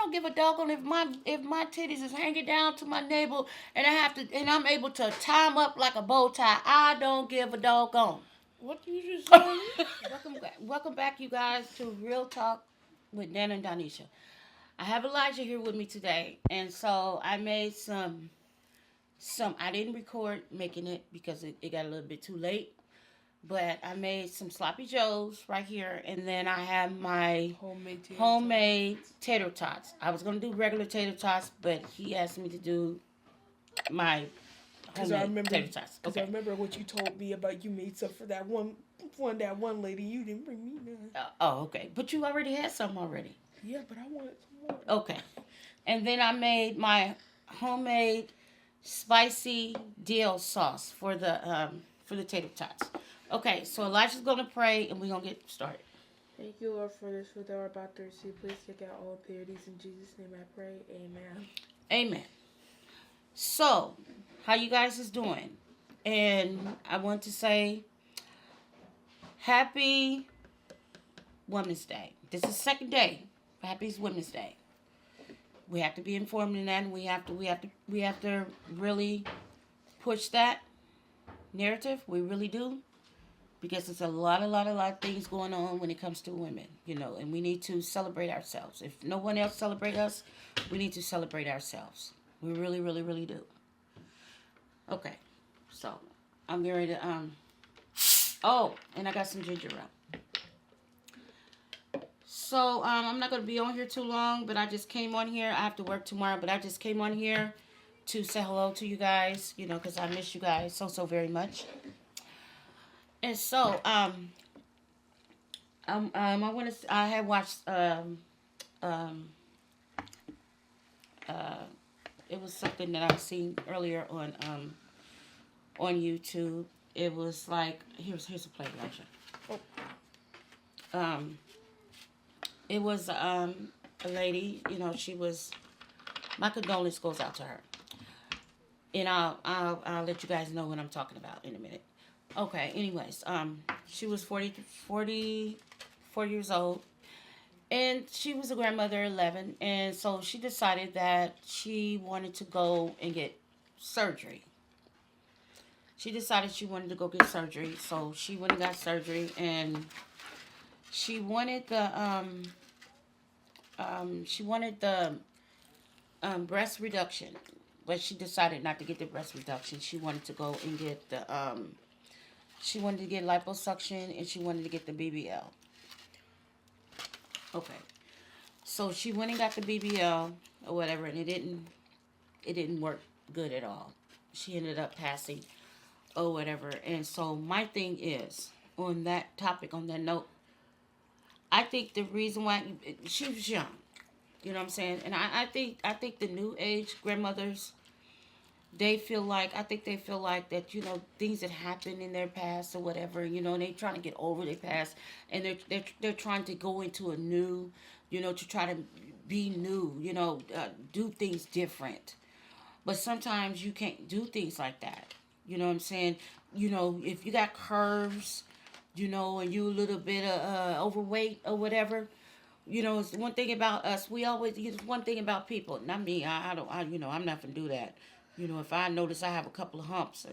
don't give a doggone if my titties is hanging down to my navel and I'm able to tie them up like a bow tie. I don't give a doggone. What did you just say? Welcome back, you guys, to Real Talk with Nana and Donisha. I have Elijah here with me today, and so I made some. I didn't record making it because it got a little bit too late. But I made some sloppy joes right here, and then I have my homemade tater tots. I was gonna do regular tater tots, but he asked me to do my homemade tater tots. Because I remember what you told me about you made some for that one lady. You didn't bring me none. Oh, okay. But you already had some already. Yeah, but I wanted some more. Okay. And then I made my homemade spicy dill sauce for the tater tots. Okay, so Elijah's gonna pray and we're gonna get started. Thank you, Lord, for this food that we're about to receive. Please take out all impurities. In Jesus' name I pray. Amen. Amen. So, how you guys is doing? And I want to say Happy Women's Day. This is the second day. Happy Women's Day. We have to be informed in that, and we have to really push that narrative. We really do. Because there's a lot of things going on when it comes to women, and we need to celebrate ourselves. If no one else celebrates us, we need to celebrate ourselves. We really, really, really do. Okay, so I'm getting ready to, oh, and I got some ginger ale. So, I'm not going to be on here too long, but I just came on here. I have to work tomorrow, but I just came on here to say hello to you guys, because I miss you guys so very much. And so, I had watched, it was something that I seen earlier on YouTube. It was like, here's a play, Elijah. It was, a lady, she was, my condolence goes out to her. And I'll let you guys know what I'm talking about in a minute. Okay, anyways, she was 44 years old, and she was a grandmother at 11, and so she decided that she wanted to go and get surgery. She decided she wanted to go get surgery, so she went and got surgery, and she wanted the breast reduction, but she decided not to get the breast reduction. She wanted to go and get she wanted to get liposuction, and she wanted to get the BBL. Okay. So she went and got the BBL or whatever, and it didn't work good at all. She ended up passing or whatever. And so my thing is, on that topic, on that note, I think the reason why she was young, you know what I'm saying? And I think the new age grandmothers, they feel like that, things that happened in their past or whatever, and they trying to get over their past, and they're trying to go into a new, to try to be new, do things different. But sometimes you can't do things like that. You know what I'm saying? If you got curves, and you a little bit overweight or whatever, it's one thing about us. It's one thing about people. Not me. I'm not gonna do that. If I notice I have a couple of humps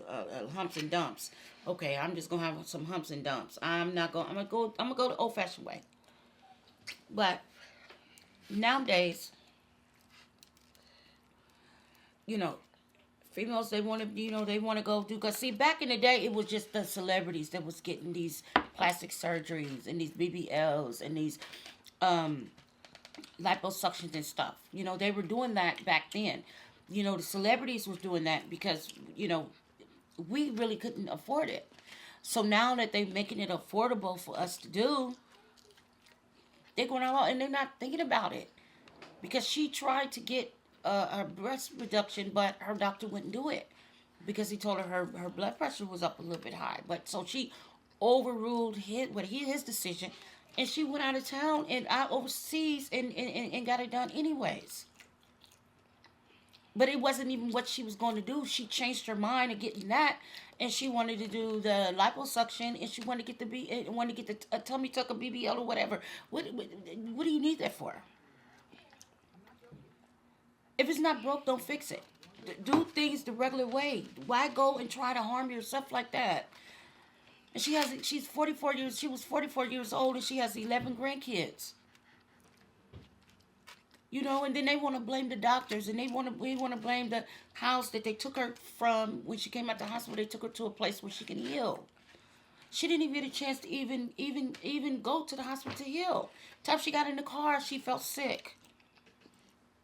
and dumps, okay, I'm just gonna have some humps and dumps. I'm gonna go the old-fashioned way. But nowadays, females, they want to go do, because see, back in the day, it was just the celebrities that was getting these plastic surgeries and these BBLs and these liposuctions and stuff. They were doing that back then. The celebrities was doing that because, we really couldn't afford it. So now that they're making it affordable for us to do, they're going out and they're not thinking about it. Because she tried to get a breast reduction, but her doctor wouldn't do it. Because he told her her blood pressure was up a little bit high. But so she overruled his decision, and she went out of town and out overseas and got it done anyways. But it wasn't even what she was going to do. She changed her mind of getting that, and she wanted to do the liposuction, and she wanted to get the tummy tuck, a BBL or whatever. What do you need that for? If it's not broke, don't fix it. Do things the regular way. Why go and try to harm yourself like that? And she's 44 years, she was 44 years old and she has 11 grandkids. You know, and then they want to blame the doctors and we want to blame the house that they took her from when she came out the hospital. They took her to a place where she can heal. She didn't even get a chance to even go to the hospital to heal. Time she got in the car, she felt sick.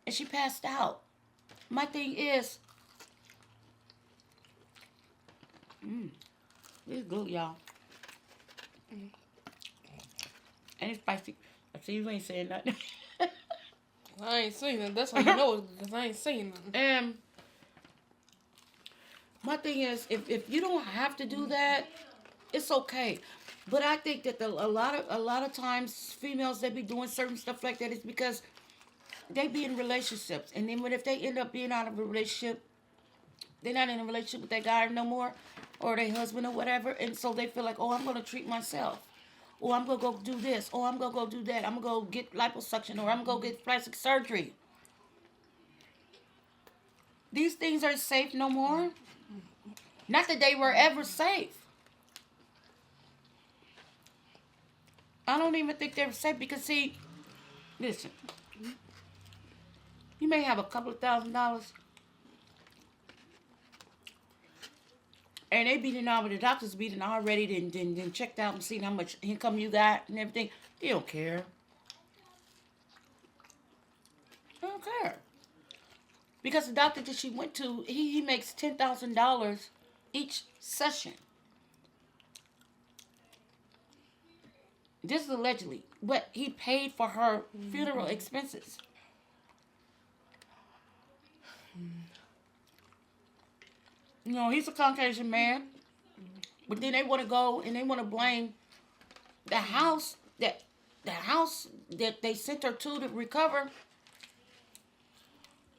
And she passed out. My thing is, it's good, y'all. And it's spicy. I see you ain't saying nothing. I ain't saying nothing. That's how you know it, because I ain't saying nothing. And my thing is, if you don't have to do that, it's okay. But I think that a lot of times females, they be doing certain stuff like that is because they be in relationships, and then if they end up being out of a relationship, they're not in a relationship with that guy no more, or their husband or whatever, and so they feel like, oh, I'm gonna treat myself, or I'm gonna go do this, or I'm gonna go do that, I'm gonna go get liposuction, or I'm gonna go get plastic surgery. These things are safe no more. Not that they were ever safe. I don't even think they were safe because, see, listen, you may have a couple of $1,000s, and they beating out with the doctors beating already, then checked out and seen how much income you got and everything. They don't care. They don't care. Because the doctor that she went to, he makes $10,000 each session. This is allegedly, but he paid for her funeral expenses. You know, he's a Caucasian man, but then they want to go and they want to blame the house that they sent her to recover,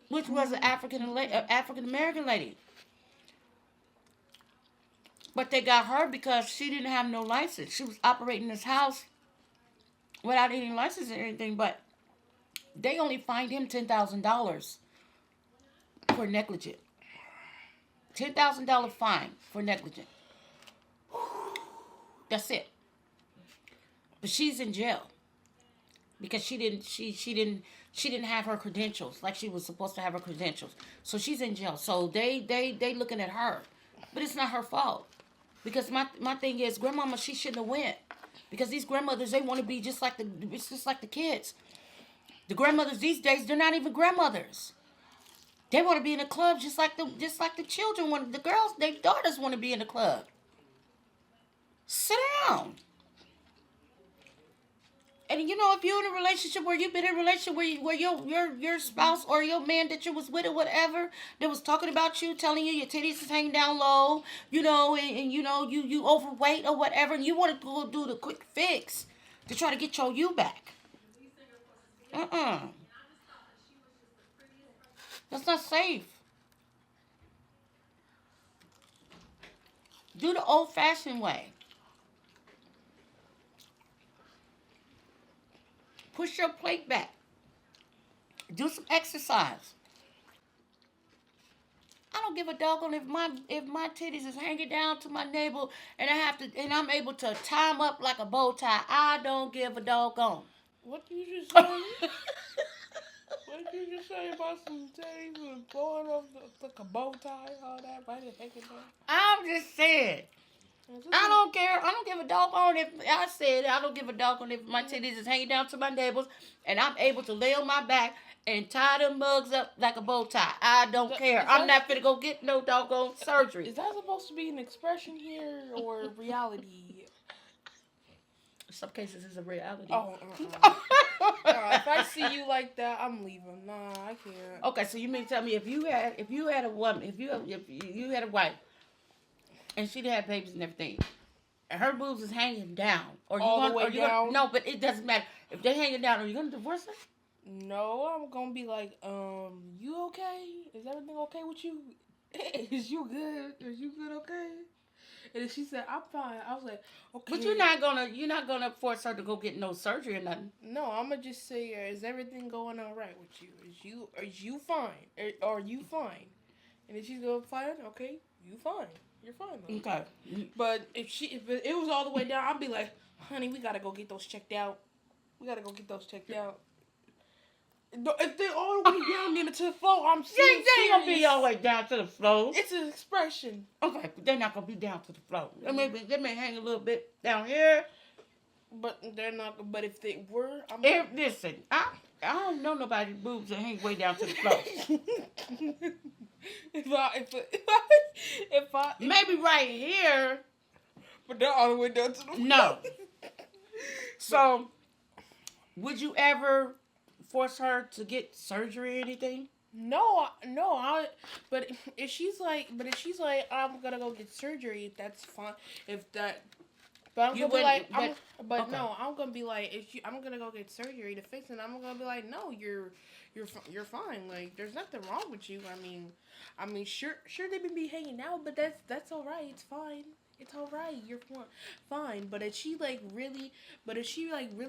which was an African American lady. But they got her because she didn't have no license. She was operating this house without any license or anything, but they only fined him $10,000 for negligent. $10,000 fine for negligent. That's it. But she's in jail because she didn't have her credentials like she was supposed to have her credentials. So she's in jail. So they looking at her, but it's not her fault. Because my thing is, grandmama, she shouldn't have went. Because these grandmothers, they want to be just like the kids. The grandmothers these days, they're not even grandmothers. They want to be in a club just like the children want. The girls, their daughters want to be in the club. Sit down. And you know, if you're in a relationship where you've been in a relationship where your spouse or your man that you was with or whatever that was talking about you, telling you your titties is hanging down low, you know, and you know you overweight or whatever, and you want to go do the quick fix to try to get your you back. That's not safe. Do the old-fashioned way. Push your plate back. Do some exercise. I don't give a doggone if my titties is hanging down to my navel and I'm able to tie them up like a bow tie. I don't give a doggone. What did you just say? What did you just say about some titties and blowing up like a bow tie, all that? Why the heck is that? I'm just saying. I don't care. I don't give a doggone if I said I don't give a doggone if my titties is hanging down to my navels and I'm able to lay on my back and tie them mugs up like a bow tie. I don't care. I'm not finna go get no doggone surgery. Is that supposed to be an expression here or reality? In some cases, it's a reality. Oh, if I see you like that, I'm leaving. Nah, I can't. Okay, so you mean tell me if you had a woman, if you had a wife, and she'd had babies and everything, and her boobs is hanging down, or you all the way down? No, but it doesn't matter. If they're hanging down, are you gonna divorce her? No, I'm gonna be like, you okay? Is everything okay with you? Is you good? Is you good? Okay? And then she said, I'm fine. I was like, okay. But you're not gonna force her to go get no surgery or nothing. No, I'm gonna just say, is everything going all right with you? Is you fine? Are you fine? And then she's going, fine. Okay, you fine. You're fine. Though. Okay. But if it was all the way down, I'd be like, honey, we gotta go get those checked out. We gotta go get those checked out. If they're all the way down there to the floor, I'm serious. They ain't gonna be all the way down to the floor. It's an expression. Okay, but they're not gonna be down to the floor. They may hang a little bit down here. But they're not. But if they were, listen, I don't know nobody's boobs that hang way down to the floor. if I maybe right here, but they're all the way down to the floor. No. So, would you ever force her to get surgery or anything? No. But if she's like, I'm gonna go get surgery, that's fine. But I'm gonna be like, no, I'm gonna be like, I'm gonna go get surgery to fix it. I'm gonna be like, no, you're fine. Like, there's nothing wrong with you. I mean, sure they may be hanging out, but that's all right. It's fine. It's all right. You're fine. But if she really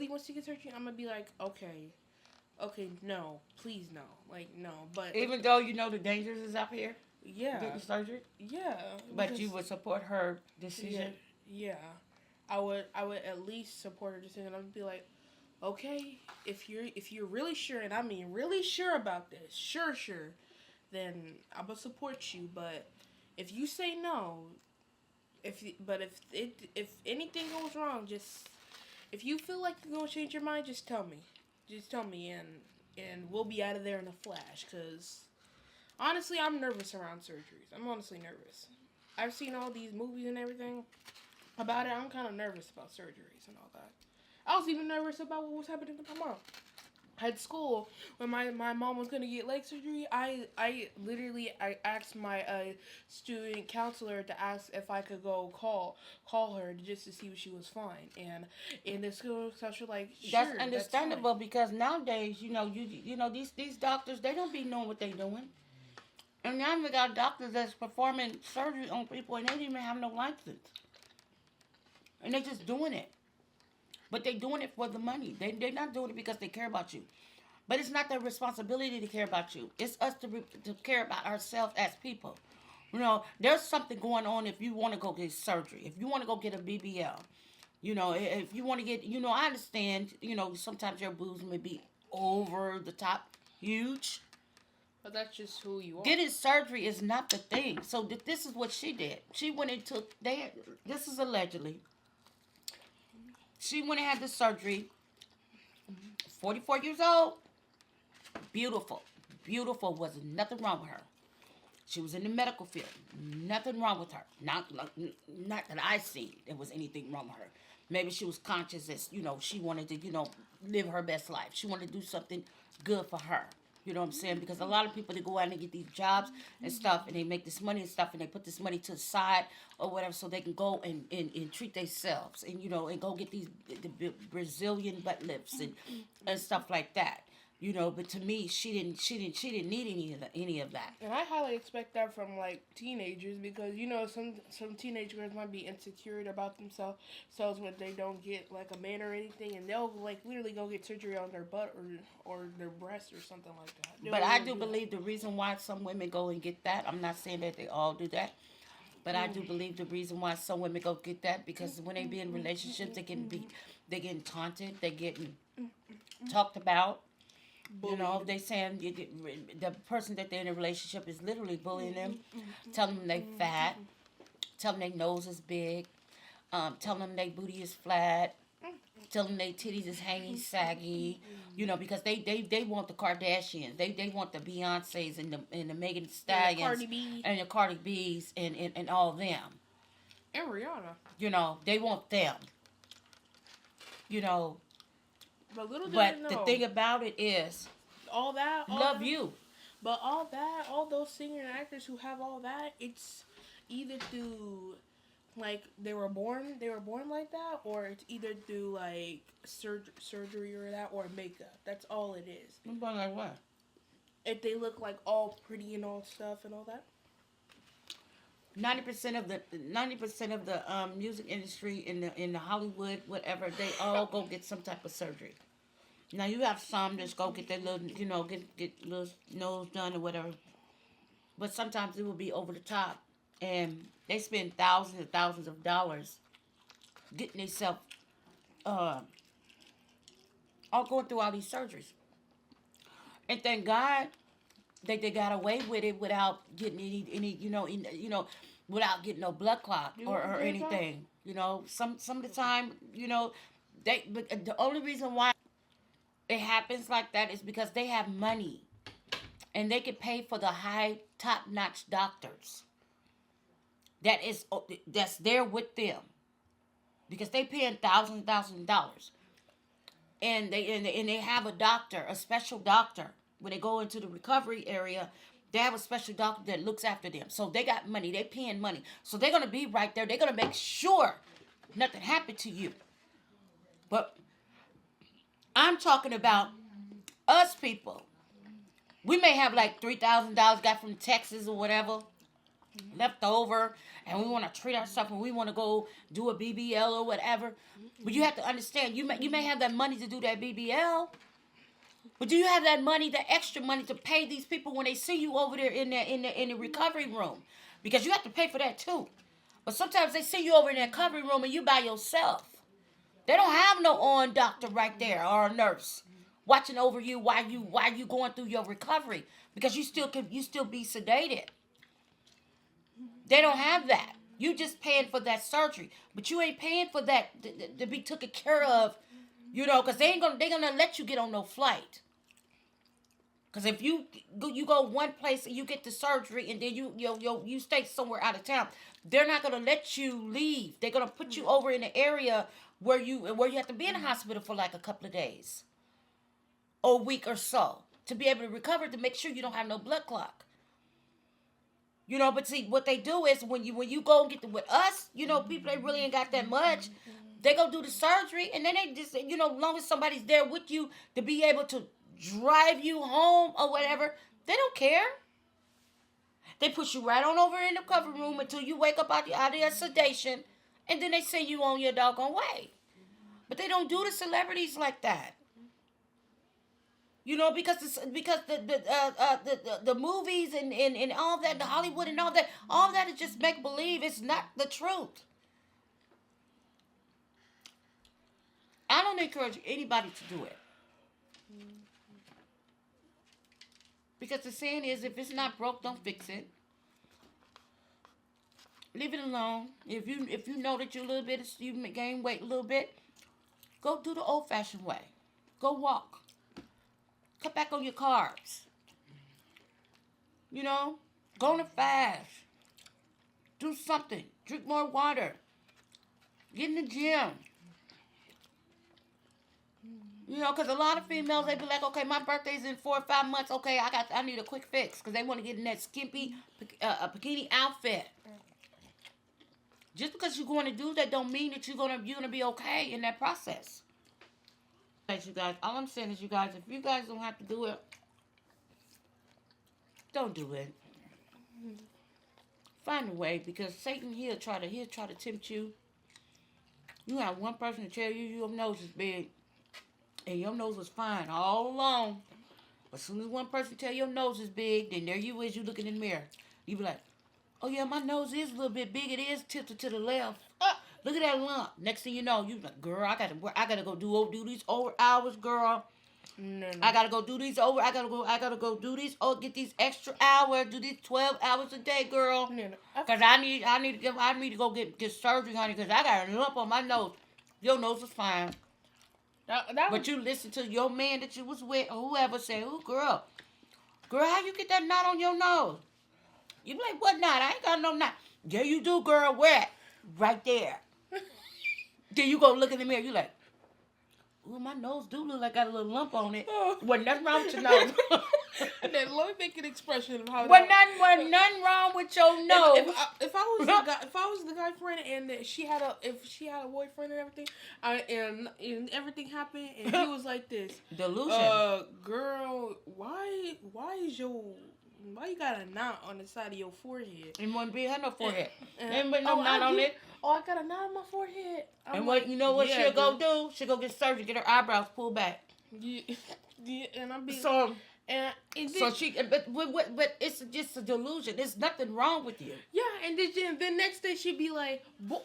wants to get surgery, I'm gonna be like, okay, no, please no, like no. But even though you know the dangers is up here, yeah, getting surgery, yeah. But you would support her decision. Yeah. I would at least support her decision. I would be like, okay, if you're really sure, and I mean really sure about this, sure, then I'm gonna support you. But if you say no, if anything goes wrong, just if you feel like you're gonna change your mind, just tell me. Just tell me, and we'll be out of there in a flash. Cause honestly, I'm nervous around surgeries. I'm honestly nervous. I've seen all these movies and everything about it. I'm kind of nervous about surgeries and all that. I was even nervous about what was happening to my mom. At school, when my mom was gonna get leg surgery, I asked my student counselor to ask if I could go call her just to see if she was fine. And in the school counselor like, sure, that's understandable because nowadays, you know these doctors, they don't be knowing what they doing. And now we got doctors that's performing surgery on people and they don't even have no license. And they just doing it. But they doing it for the money. They're not doing it because they care about you. But it's not their responsibility to care about you. It's us to care about ourselves as people. You know, there's something going on if you want to go get surgery. If you want to go get a BBL. You know, if you want to get, I understand, sometimes your boobs may be over the top, huge. But that's just who you are. Getting surgery is not the thing. So this is what she did. She went and took, this is allegedly. She went and had the surgery. 44 years old. Beautiful. Beautiful. Wasn't nothing wrong with her. She was in the medical field. Nothing wrong with her. Not that I seen there was anything wrong with her. Maybe she was conscious as, she wanted to, live her best life. She wanted to do something good for her. You know what I'm saying? Because a lot of people, they go out and get these jobs and stuff, and they make this money and stuff, and they put this money to the side or whatever so they can go and treat themselves and, and go get the Brazilian butt lifts and stuff like that. But to me, she didn't need any of that. And I highly expect that from teenagers because some teenage girls might be insecure about themselves when they don't get a man or anything, and they'll literally go get surgery on their butt or their breast or something like that. But I do believe the reason why some women go and get that, I'm not saying that they all do that, but I do believe the reason why some women go get that because when they be in relationships, they getting taunted, they getting talked about. They saying the person that they're in a relationship is literally bullying them, telling them they fat, telling them their nose is big, telling them their booty is flat, telling them their titties is hanging saggy, because they want the Kardashians, they want the Beyoncés and the Megan Stallions and the Cardi B's and all them. And Rihanna. They want them. But the thing about it is, all you. But all those singers and actors who have all that, it's either through they were born like that, or it's either through surgery or that, or makeup. That's all it is. Like what? If they look all pretty and all stuff and all that. 90% of the music industry in the Hollywood, whatever, they all go get some type of surgery. Now you have some just go get their little, get little nose done or whatever. But sometimes it will be over the top, and they spend thousands and thousands of dollars getting themselves all going through all these surgeries. And thank God they got away with it without getting any without getting no blood clot or anything. Some of the time, but the only reason why it happens like that is because they have money and they can pay for the high top notch doctors that's there with them because they paying thousands of dollars. And they have a doctor, a special doctor. When they go into the recovery area, they have a special doctor that looks after them. So they got money. They paying money. So they're going to be right there. They're going to make sure nothing happened to you. But I'm talking about us people. We may have like $3,000 got from Texas or whatever left over, and we want to treat ourselves and we want to go do a BBL or whatever. But you have to understand, you may have that money to do that BBL, but do you have that money, that extra money to pay these people when they see you over there in the recovery room? Because you have to pay for that too. But sometimes they see you over in that recovery room and you by yourself. They don't have no on doctor right there or a nurse watching over you while you going through your recovery, because you still be sedated. They don't have that. You just paying for that surgery, but you ain't paying for that to be taken care of, because they're gonna let you get on no flight. Because if you go one place and you get the surgery and then you stay somewhere out of town, they're not gonna let you leave. They're gonna put you over in an area where you have to be in the hospital for like a couple of days, or a week or so, to be able to recover, to make sure you don't have no blood clot. But see, what they do is when you go and get with us, people that really ain't got that much, they go do the surgery, and then they just, as long as somebody's there with you to be able to drive you home or whatever, they don't care. They push you right on over in the recovery room until you wake up out of your sedation, and then they send you on your doggone way. But they don't do the celebrities like that. Because the movies and all that, the Hollywood and all that is just make believe. It's not the truth. I don't encourage anybody to do it, because the saying is, if it's not broke, don't fix it. Leave it alone. If you know that you gain weight a little bit, go do the old-fashioned way. Go walk. Cut back on your carbs. Go on a fast. Do something. Drink more water. Get in the gym. Because a lot of females, they be like, okay, my birthday's in 4 or 5 months. Okay, I need a quick fix, because they want to get in that skimpy bikini outfit. Just because you're going to do that don't mean that you're gonna be okay in that process. You guys, all I'm saying is, you guys, if you guys don't have to do it, don't do it. Find a way, because Satan, he'll try to tempt you. You have one person to tell you your nose is big, and your nose was fine all along. But as soon as one person tell your nose is big, then there you is, you looking in the mirror. You be like, oh yeah, my nose is a little bit big. It is tilted to the left. Look at that lump. Next thing you know, you like, girl, I gotta go do these over hours, girl. No. I gotta go do these over. I gotta go do these. Oh, get these extra hours. Do these 12 hours a day, girl. No. Cause I need to go get surgery, honey. Cause I got a lump on my nose. Your nose is fine. But you listen to your man that you was with, or whoever say, oh, girl, how you get that knot on your nose? You be like, what knot? I ain't got no knot. Yeah, you do, girl. Where? Right there. Then you go look in the mirror. You like, ooh, my nose do look like I got a little lump on it. Wasn't nothing wrong with your nose. And then let me make an expression of how. Wasn't nothing wrong with your nose. If I was the guy friend, and she had a boyfriend and everything, and everything happened, and he was like this delusion. Girl, why is your why you got a knot on the side of your forehead? And one be had no forehead. And- Ain't but no knot on it. Oh, I got a knot on my forehead. I'm And like, what you know what yeah, she'll go dude. do? She'll go get surgery, get her eyebrows pulled back. Yeah, yeah, and I'm being So and it so did, she but it's just a delusion. There's nothing wrong with you. yeah, and then next day she'd be like, boy,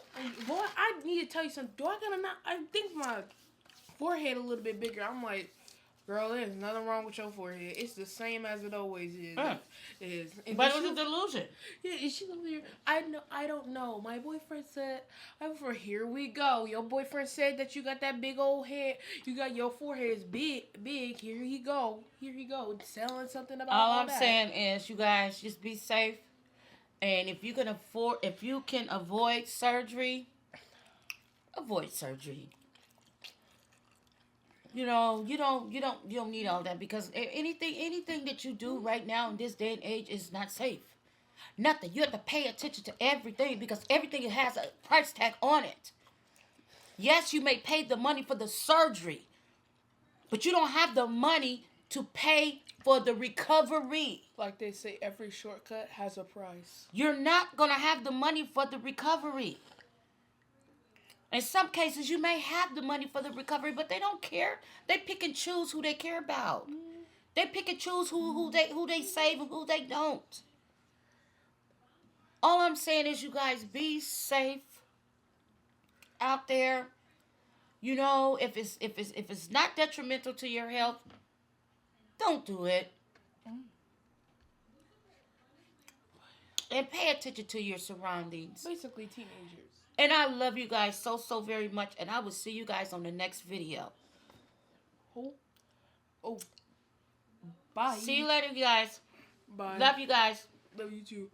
I need to tell you something. Do I got a knot? I think my forehead a little bit bigger. I'm like, girl, there's nothing wrong with your forehead. It's the same as it always is. And But then it was a delusion. yeah, and she over here. I don't know. My boyfriend said, here we go. Your boyfriend said that you got that big old head. You got your forehead is big. Here he go. Selling something about All all I'm that. saying is, you guys just be safe. And if you can avoid surgery, avoid surgery. You know, you don't need all that, because anything that you do right now in this day and age is not safe. Nothing. You have to pay attention to everything, because everything has a price tag on it. Yes, you may pay the money for the surgery, but you don't have the money to pay for the recovery. Like they say, every shortcut has a price. You're not going to have the money for the recovery. In some cases, you may have the money for the recovery, but they don't care. They pick and choose who they care about. They pick and choose who they save and who they don't. All I'm saying is, you guys, be safe out there. You know, if it's not detrimental to your health, don't do it. And pay attention to your surroundings. Basically, teenagers. And I love you guys so very much. And I will see you guys on the next video. Oh. Bye. See you later, you guys. Bye. Love you guys. Love you too.